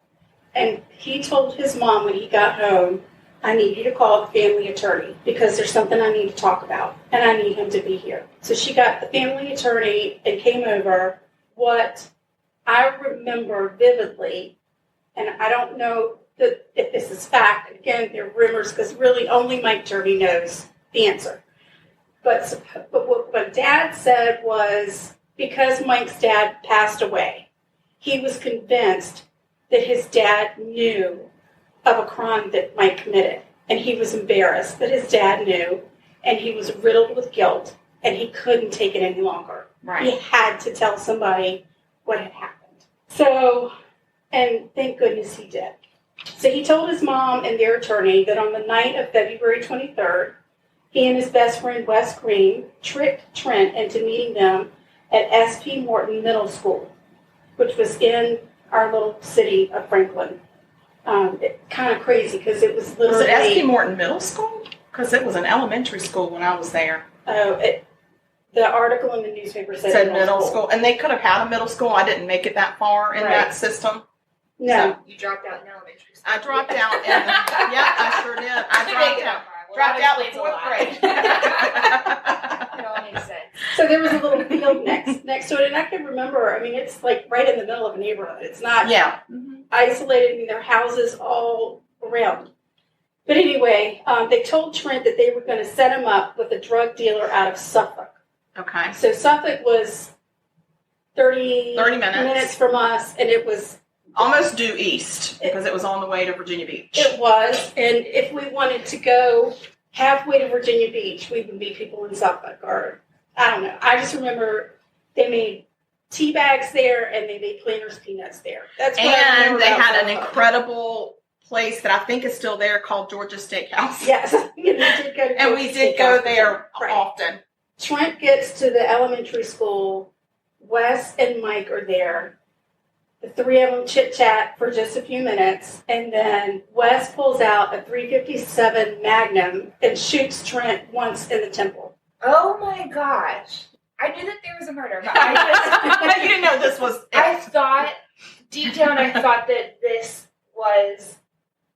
And he told his mom when he got home, I need you to call the family attorney because there's something I need to talk about, and I need him to be here. So she got the family attorney and came over. What I remember vividly, and I don't know if this is fact, again, they're rumors because really only Mike Jervy knows the answer. But what Dad said was because Mike's dad passed away, he was convinced that his dad knew of a crime that Mike committed. And he was embarrassed that his dad knew, and he was riddled with guilt, and he couldn't take it any longer. Right. He had to tell somebody what had happened. So, and thank goodness he did. So he told his mom and their attorney that on the night of February 23rd, he and his best friend, Wes Green, tricked Trent into meeting them at S.P. Morton Middle School, which was in our little city of Franklin. Kind of crazy because it was literally... Was it S.P. Morton Middle School? Because it was an elementary school when I was there. The article in the newspaper said middle school. And they could have had a middle school. I didn't make it that far in that system. No. So you dropped out in elementary school. I dropped out. I sure did. I dropped out in 4th grade. It all makes sense. So there was a little field next to it, and I can remember, I mean, it's like right in the middle of a neighborhood. It's not isolated. I mean, there are houses all around. But anyway, they told Trent that they were going to set him up with a drug dealer out of Suffolk. Okay. So Suffolk was 30 minutes from us, and it was... almost due east, because it was on the way to Virginia Beach. It was, and if we wanted to go halfway to Virginia Beach, we would meet people in Suffolk, or I don't know. I just remember They made tea bags there, and they made Planters peanuts there. That's what I And remember they about had an Buffalo. incredible place that I think is still there called Georgia Steakhouse. Yes, we did go to And we did go there Right. often. Trent gets to the elementary school. Wes and Mike are there. The three of them chit-chat for just a few minutes, and then Wes pulls out a .357 Magnum and shoots Trent once in the temple. Oh my gosh. I knew that there was a murder, but I You didn't know this was it. I thought, deep down, I thought that this was,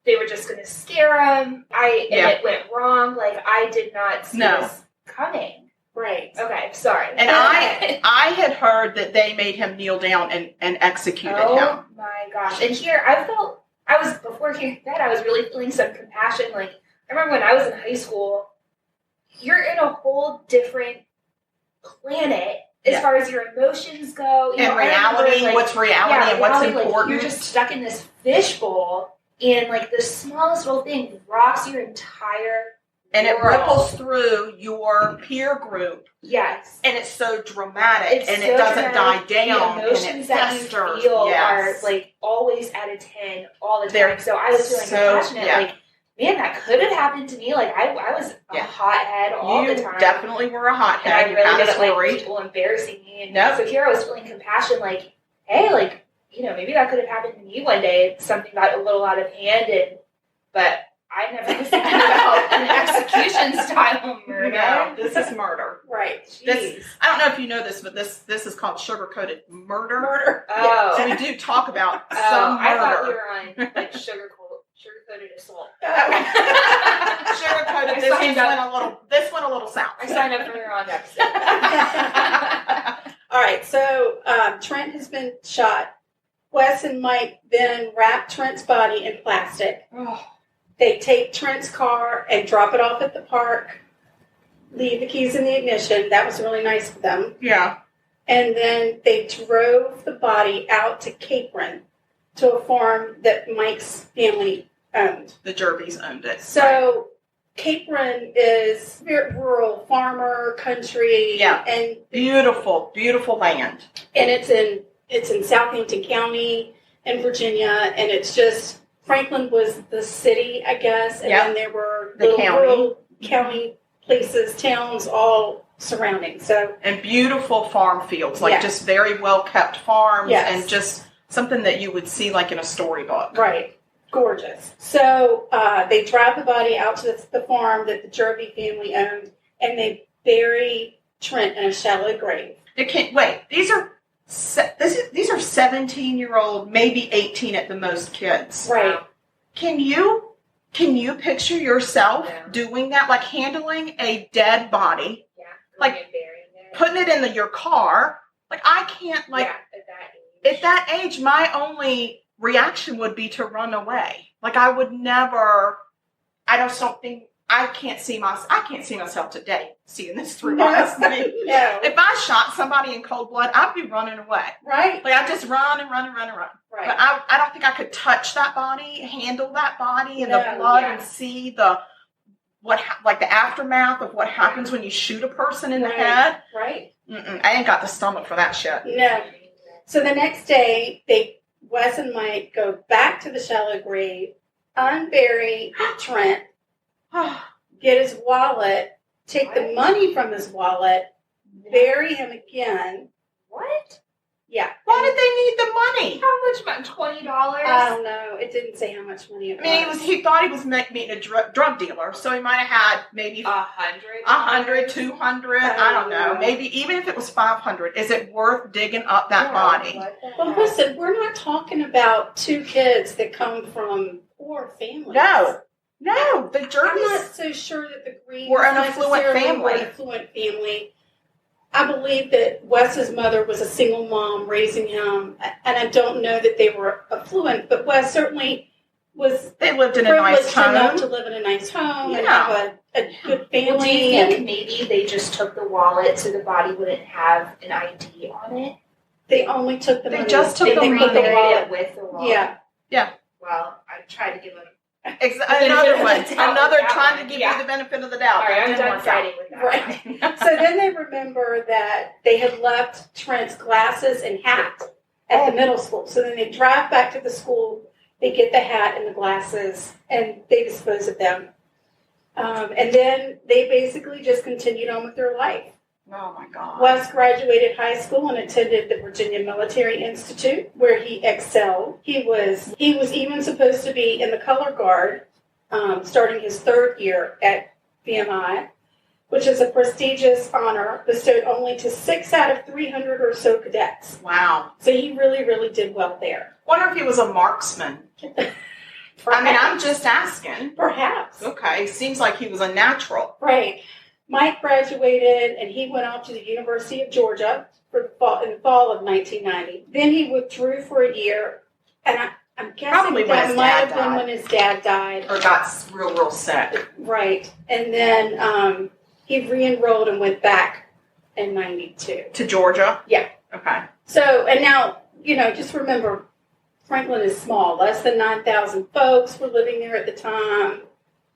they were just going to scare him. And it went wrong. Like, I did not see this coming. Right. Okay, sorry. And I had heard that they made him kneel down and executed him. Oh my gosh. And here, before hearing that, I was really feeling some compassion. Like, I remember when I was in high school, you're in a whole different planet as far as your emotions go. And reality, what's reality and what's important. Like, you're just stuck in this fishbowl, and like the smallest little thing rocks your entire and it world. ripples through your peer group. Yes. And it's so dramatic, and so it doesn't dramatic. die down. The emotions and it that festers. you feel Yes. are like always at a 10 all the time. They're So I was feeling compassionate. yeah. Like, man, that could have happened to me. Like, I was a hothead all the time. You definitely were a And hothead. I You really had a didn't like story. people embarrassing me. And Nope. so here I was feeling compassion, like, hey, like, you know, maybe that could have happened to me one day. Something got a little out of hand, but I never was thinking about an execution-style murder. No, this is murder. Right. This, I don't know if you know this, but this is called sugar-coated murder. Oh. So we do talk about some I thought we murder. were on, like, sugar-coated assault. Sugar-coated. This went a little south. I signed up for the wrong episode. All right, so Trent has been shot. Wes and Mike then wrap Trent's body in plastic. Oh. They take Trent's car and drop it off at the park, leave the keys in the ignition. That was really nice of them. Yeah. And then they drove the body out to Capron, to a farm that Mike's family owned. The Jervys owned it. So Capron is very rural, farmer, country. Yeah. And Beautiful, beautiful land. it's in Southampton County in Virginia, and it's just, Franklin was the city, I guess, and then there were The little county. rural county places, towns, all surrounding. So And beautiful farm fields, like just very well kept farms, and just something that you would see like in a storybook. right, gorgeous. So they drive the body out to the farm that the Jervy family owned, and they bury Trent in a shallow grave. It can't wait. These are 17-year-old, maybe 18 at the most kids. Right. Can you picture yourself doing that, like handling a dead body, like putting it in your car? Like, I can't, like, at that age, my only reaction would be to run away. Like, I would never. I can't see myself today seeing this through eyes. No. If I shot somebody in cold blood, I'd be running away. Right. Like, I'd just run and run and run and run. Right. But I don't think I could touch that body, handle that body and the blood and see the aftermath of what happens when you shoot a person in the head. Right. I ain't got the stomach for that shit. No. So the next day, Wes and Mike go back to the shallow grave, unbury Trent, get his wallet, take the money from his wallet, bury him again. What? Yeah. Why did they need the money? How much money? $20? I don't know. It didn't say how much money it was. I mean, he thought he was meeting a drug dealer, so he might have had maybe 100, 200. I don't know. Maybe even if it was 500, is it worth digging up that body? Well, listen, we're not talking about two kids that come from poor families. No, the Jervys. I'm not so sure that the Greens were an affluent necessarily were family. an affluent family. I believe that Wes's mother was a single mom raising him, and I don't know that they were affluent, but Wes certainly was They lived in a nice privileged enough to home. live in a nice home and Yeah. have a good family. Well, do you think maybe they just took the wallet so the body wouldn't have an ID on it? They only took the They money. just took and the they money. put the Reburied wallet. it with the wallet. Yeah. Well, I tried to give them Another one. Another trying to give you the benefit of the doubt. All right, I'm done fighting with that. Right. So then they remember that they had left Trent's glasses and hat at the middle school. So then they drive back to the school, they get the hat and the glasses, and they dispose of them. And then they basically just continued on with their life. Oh, my God. Wes graduated high school and attended the Virginia Military Institute, where he excelled. He was even supposed to be in the color guard, starting his third year at VMI, which is a prestigious honor bestowed only to 6 out of 300 or so cadets. Wow. So he really, really did well there. Wonder if he was a marksman. I mean, I'm just asking. Perhaps. Okay, seems like he was a natural. Right. Mike graduated, and he went off to the University of Georgia in the fall of 1990. Then he withdrew for a year, and I'm guessing Probably that might have been when his dad died. Or got real sick. Right. And then he re-enrolled and went back in 92. To Georgia? Yeah. Okay. So, and now, just remember, Franklin is small. Less than 9,000 folks were living there at the time.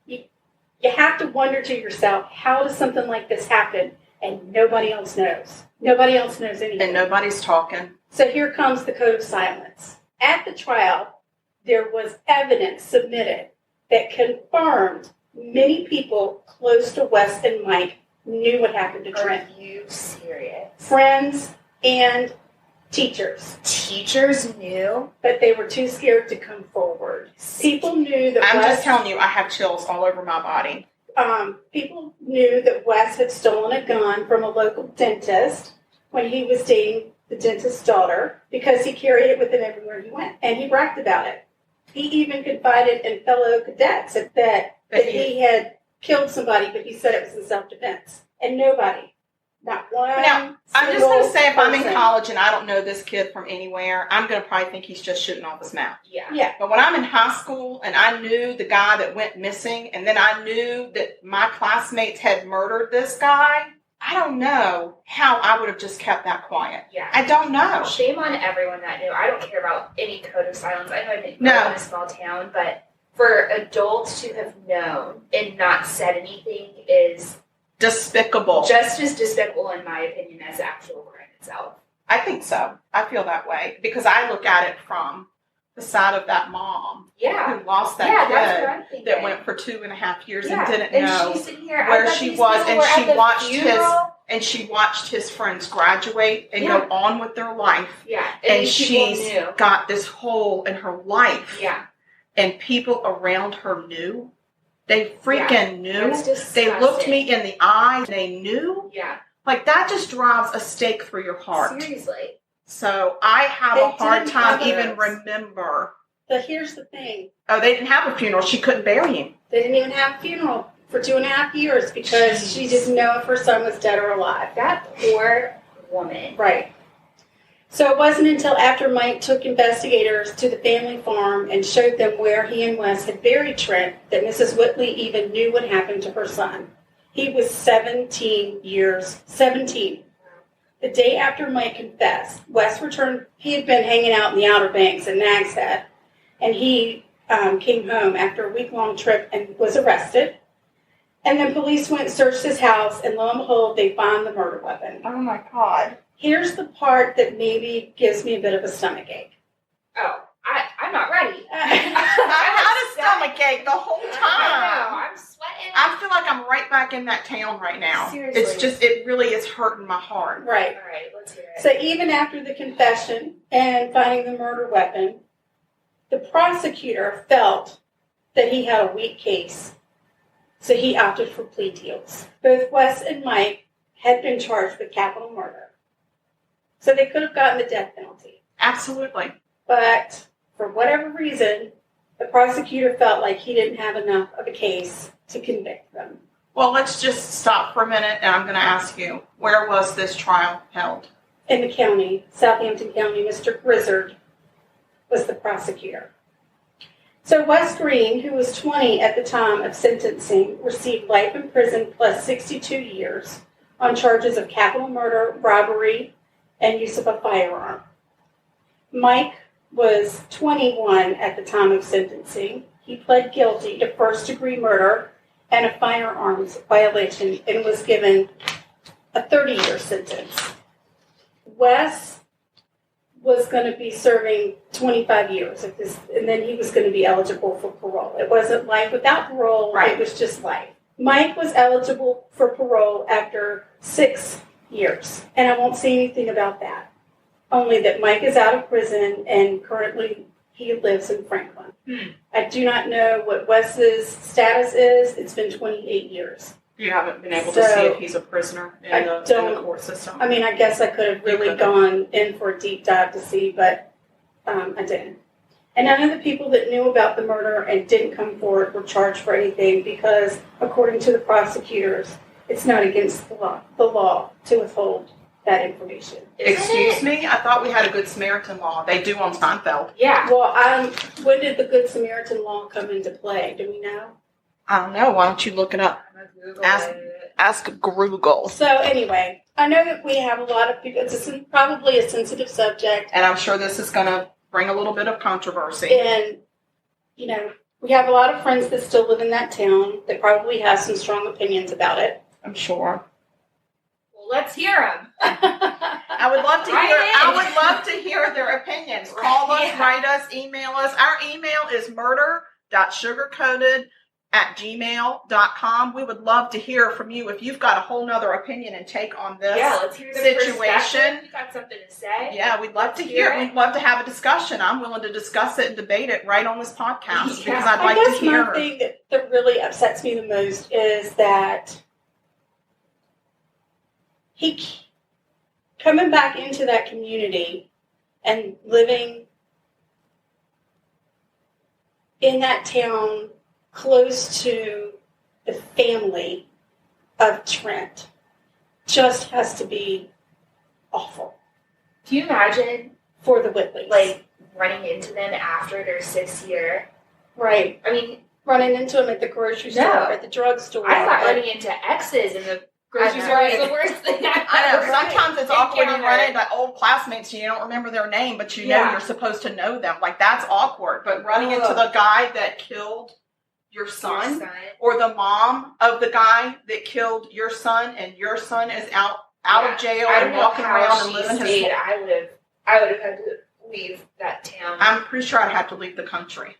You have to wonder to yourself, how does something like this happen and nobody else knows? Nobody else knows anything. And nobody's talking. So here comes the code of silence. At the trial, there was evidence submitted that confirmed many people close to Wes and Mike knew what happened to Trent. Are you serious? Friends and teachers. Teachers knew? But they were too scared to come forward. People knew that I'm Wes... just telling you, I have chills all over my body. People knew that Wes had stolen a gun from a local dentist when he was dating the dentist's daughter because he carried it with him everywhere he went. And he bragged about it. He even confided in fellow cadets that he had killed somebody, but he said it was in self-defense. And nobody, not one. Now, I'm just going to say, if I'm in person. college and I don't know this kid from anywhere, I'm going to probably think he's just shooting off his mouth. Yeah. But when I'm in high school and I knew the guy that went missing, and then I knew that my classmates had murdered this guy, I don't know how I would have just kept that quiet. Yeah. I don't know. Shame on everyone that knew. I don't care about any code of silence. I know I didn't No. grow up in a small town, but for adults to have known and not said anything is Despicable. just as despicable, in my opinion, as the actual crime itself. I think so. I feel that way because I look at it from the side of that mom Yeah. who lost that Yeah, kid that's what I'm thinking. that went for 2.5 years Yeah. and didn't And know she's sitting here, where I bet she these was, people and were at she the watched funeral. she watched his friends graduate and Yeah. go on with their life. Yeah. And these people she's knew. got this hole in her life. Yeah. And people around her knew. They freaking knew. It's They looked disgusting. me in the eye. They knew. Yeah. Like, that just drives a stake through your heart. Seriously. So I have They a hard didn't time have even those. remember. But here's the thing. Oh, they didn't have a funeral. She couldn't bury him. They didn't even have a funeral for 2.5 years because she didn't know if her son was dead or alive. That poor woman. Right. So it wasn't until after Mike took investigators to the family farm and showed them where he and Wes had buried Trent that Mrs. Whitley even knew what happened to her son. He was 17 years, 17. The day after Mike confessed, Wes returned. He had been hanging out in the Outer Banks in Nag's Head, and he came home after a week-long trip and was arrested. And then police went and searched his house, and lo and behold, they found the murder weapon. Oh, my God. Here's the part that maybe gives me a bit of a stomachache. Oh, I'm not ready. I had a stomachache the whole I time. know. I'm sweating. I feel like I'm right back in that town right now. Seriously. It's just, it really is hurting my heart. Right. All right, let's hear it. So even after the confession and finding the murder weapon, the prosecutor felt that he had a weak case, so he opted for plea deals. Both Wes and Mike had been charged with capital murder, so they could have gotten the death penalty. Absolutely. But for whatever reason, the prosecutor felt like he didn't have enough of a case to convict them. Well, let's just stop for a minute, and I'm going to ask you, where was this trial held? In the county, Southampton County, Mr. Grizzard was the prosecutor. So Wes Green, who was 20 at the time of sentencing, received life in prison plus 62 years on charges of capital murder, robbery, and use of a firearm. Mike was 21 at the time of sentencing. he pled guilty to first-degree murder and a firearms violation and was given a 30-year sentence. Wes was going to be serving 25 years of this, and then he was going to be eligible for parole. It wasn't life without parole. Right. It was just life. Mike was eligible for parole after 6 years, and I won't say anything about that. Only that Mike is out of prison, and currently he lives in Franklin. I do not know what Wes's status is. It's been 28 years. You haven't been able to see if he's a prisoner in the court system. I mean, I guess I could have really gone in for a deep dive to see, but I didn't. And none of the people that knew about the murder and didn't come forward were charged for anything because, according to the prosecutors, it's not against the law to withhold that information. Excuse me? I thought we had a Good Samaritan law. They do on Seinfeld. Yeah. Well, when did the Good Samaritan law come into play? Do we know? I don't know. Why don't you look it up? Ask Google. So anyway, I know that we have a lot of people. It's probably a sensitive subject. And I'm sure this is going to bring a little bit of controversy. And, you know, we have a lot of friends that still live in that town that probably have some strong opinions about it. I'm sure. Well, let's hear them. I would love to hear. I would love to hear their opinions. Call us, write us, email us. Our email is murder.sugarcoated@gmail.com. We would love to hear from you if you've got a whole nother opinion and take on this let's hear the situation. You got something to say? Yeah, we'd love to hear it. We'd love to have a discussion. I'm willing to discuss it and debate it right on this podcast because I'd like to hear. I guess my thing that really upsets me the most is that he coming back into that community and living in that town close to the family of Trent just has to be awful. Can you imagine, for the Whitleys, like, running into them after their 6th year? Right. I mean, running into them at the grocery store, at the drugstore. I thought running into exes in the grocery store is the worst thing I know. Sometimes it's awkward when you run into old classmates and you don't remember their name, but you know you're supposed to know them. Like, that's awkward. But running into the guy that killed your son, or the mom of the guy that killed your son, and your son is out of jail and walking around and living his life. I would have had to leave that town. I'm pretty sure I'd have to leave the country.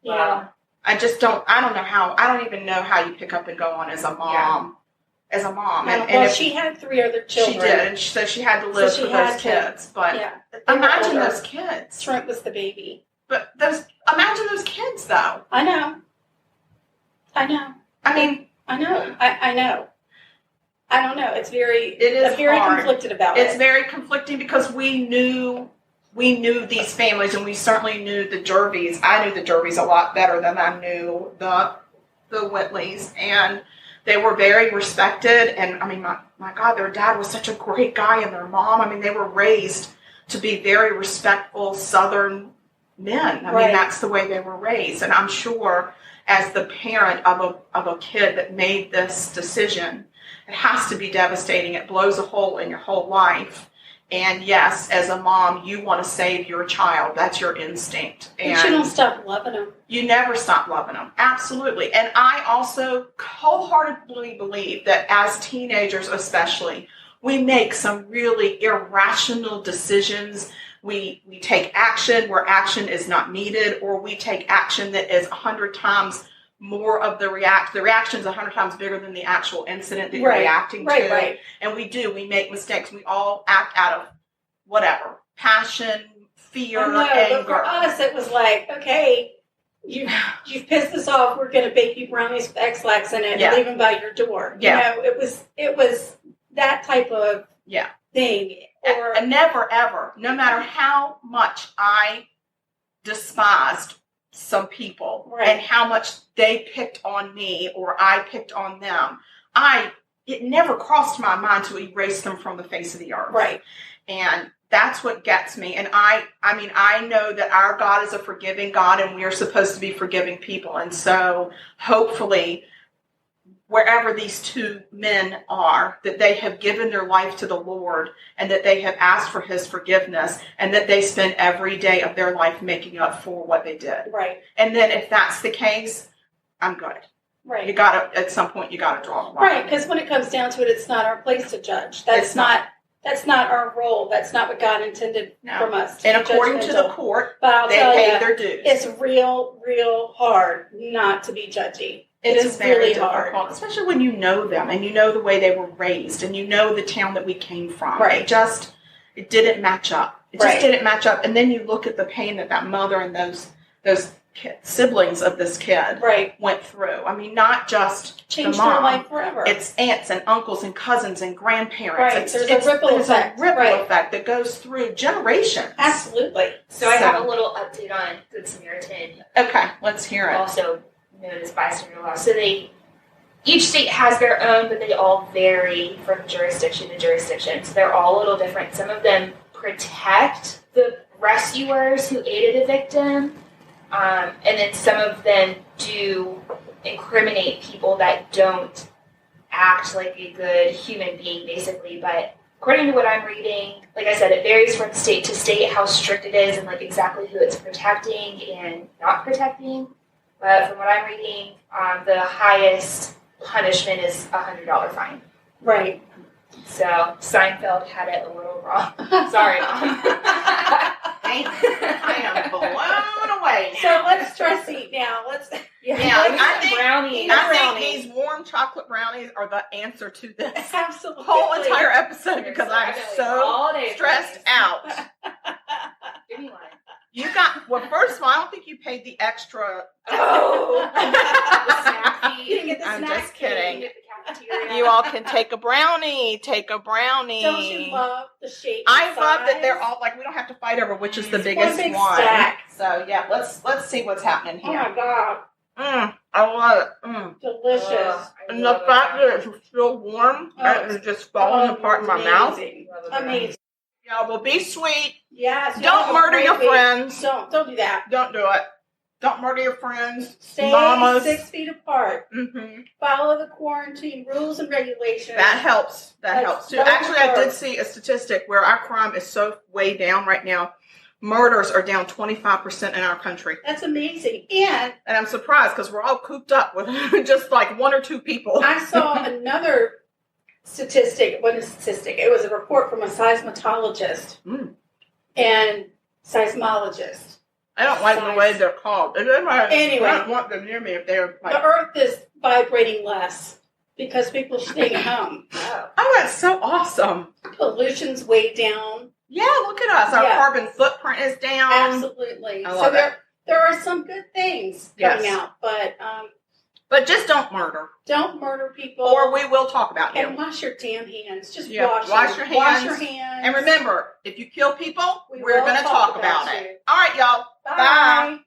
Yeah. I don't even know how you pick up and go on as a mom. As a mom. And she had 3 other children. She did, and so she had to live for those kids. But imagine those kids. Trent was the baby. But imagine those kids, though. I know. I know. I mean, I know. I know. I don't know. I'm very hard. conflicted about it. It's very conflicting because we knew these families, and we certainly knew the Jervys. I knew the Jervys a lot better than I knew the Whitleys, and they were very respected. And I mean, my God, their dad was such a great guy, and their mom. I mean, they were raised to be very respectful Southern men. I mean, that's the way they were raised, and I'm sure, as the parent of a kid that made this decision, it has to be devastating. It blows a hole in your whole life. And yes, as a mom, you want to save your child. That's your instinct. And you don't stop loving them. You never stop loving them. Absolutely. And I also wholeheartedly believe that as teenagers especially, we make some really irrational decisions. We take action where action is not needed, or we take action that is 100 times more of the reaction is 100 times bigger than the actual incident that you're reacting to. Right. And we make mistakes. We all act out of whatever, passion, fear, anger. But for us, it was like, okay, you've pissed us off. We're going to bake you brownies with X-Lax in it and leave them by your door. Yeah. You know, it was that type of thing. And never, ever, no matter how much I despised some people and how much they picked on me or I picked on them, it never crossed my mind to erase them from the face of the earth. Right. And that's what gets me. And I know that our God is a forgiving God, and we are supposed to be forgiving people. And so hopefully wherever these two men are, that they have given their life to the Lord and that they have asked for his forgiveness and that they spend every day of their life making up for what they did. Right. And then if that's the case, I'm good. Right. You gotta, at some point, you gotta draw a line. Right, because when it comes down to it, it's not our place to judge. That's not our role. That's not what God intended from us. And according to the court, but I'll they tell paid you, their dues. it's real hard not to be judgy. It is very really difficult, hard, especially when you know them and you know the way they were raised and you know the town that we came from. Right. It didn't match up. It just didn't match up. And then you look at the pain that mother and those siblings of this kid went through. I mean, not just changed the mom. their life forever. It's aunts and uncles and cousins and grandparents. Right. There's a ripple effect. Effect that goes through generations. Absolutely. So I have a little update on Good Samaritan. Okay, let's hear it. Also known as bystander law. So each state has their own, but they all vary from jurisdiction to jurisdiction. So they're all a little different. Some of them protect the rescuers who aided a victim. And then some of them do incriminate people that don't act like a good human being, basically. But according to what I'm reading, like I said, it varies from state to state how strict it is and like exactly who it's protecting and not protecting. But from what I'm reading, the highest punishment is a $100 fine. Right. So Seinfeld had it a little wrong. Sorry, Mom. I am blown away now. So let's dress eat now. I think these warm chocolate brownies are the answer to this Absolutely. whole entire episode because I'm so stressed out. Give me one. You got, well, first of all, I don't think you paid the extra. Oh, the snack fee. You didn't get the I'm snack just fee. kidding. You get the cafeteria. You all can take a brownie. Take a brownie. Don't you love the shape? I love that they're all like we don't have to fight over which is the biggest big one. stack. So yeah, let's see what's happening Oh here. my God. I love it. Delicious. And the fact that it's still warm and it's just falling apart in my mouth. Amazing. Yeah, well, be sweet. Yes. Don't murder your friends. Don't do that. Don't do it. Don't murder your friends. Stay Mamas. 6 feet apart. Mm-hmm. Follow the quarantine rules and regulations. That helps. That helps too. so Actually, I did important. see a statistic where our crime is so way down right now. Murders are down 25% in our country. That's amazing. And I'm surprised because we're all cooped up with just like one or two people. I saw another statistic. It wasn't a statistic. It was a report from a seismologist and seismologist. I don't like the way they're called. Anyway, I don't want them near me if they're like. The Earth is vibrating less because people are staying at home. Oh, that's so awesome. Pollution's way down. Yeah, look at us. Our carbon footprint is down. Absolutely. I love it. There are some good things coming out, but just don't murder. Don't murder people. Or we will talk about you. And wash your damn hands. Just wash your hands. Wash your hands. And remember, if you kill people, we're will going to talk about you. it. All right, y'all. Bye. Bye.